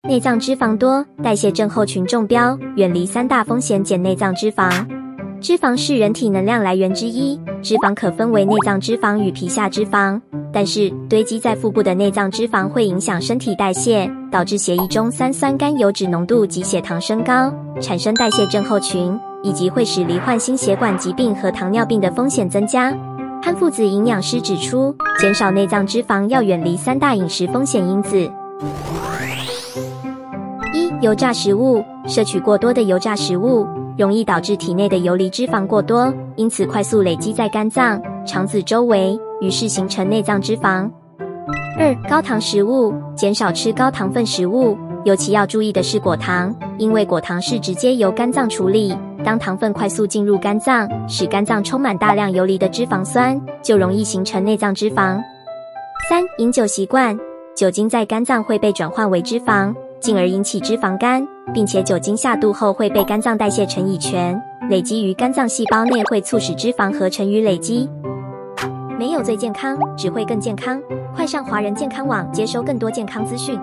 内脏脂肪多，代谢症候群中标，远离三大风险减内脏脂肪。脂肪是人体能量来源之一，脂肪可分为内脏脂肪与皮下脂肪。但是堆积在腹部的内脏脂肪会影响身体代谢，导致血液中三酸甘油脂浓度及血糖升高，产生代谢症候群，以及会使罹患心血管疾病和糖尿病的风险增加。潘父子营养师指出，减少内脏脂肪要远离三大饮食风险因子。一、油炸食物。摄取过多的油炸食物，容易导致体内的游离脂肪过多，因此快速累积在肝脏、肠子周围，于是形成内脏脂肪。二、高糖食物。减少吃高糖分食物，尤其要注意的是果糖，因为果糖是直接由肝脏处理，当糖分快速进入肝脏，使肝脏充满大量游离的脂肪酸，就容易形成内脏脂肪。三、饮酒习惯。酒精在肝脏会被转换为脂肪，进而引起脂肪肝，并且酒精下肚后会被肝脏代谢成乙醛，累积于肝脏细胞内，会促使脂肪合成与累积。没有最健康，只会更健康。快上华人健康网接收更多健康资讯。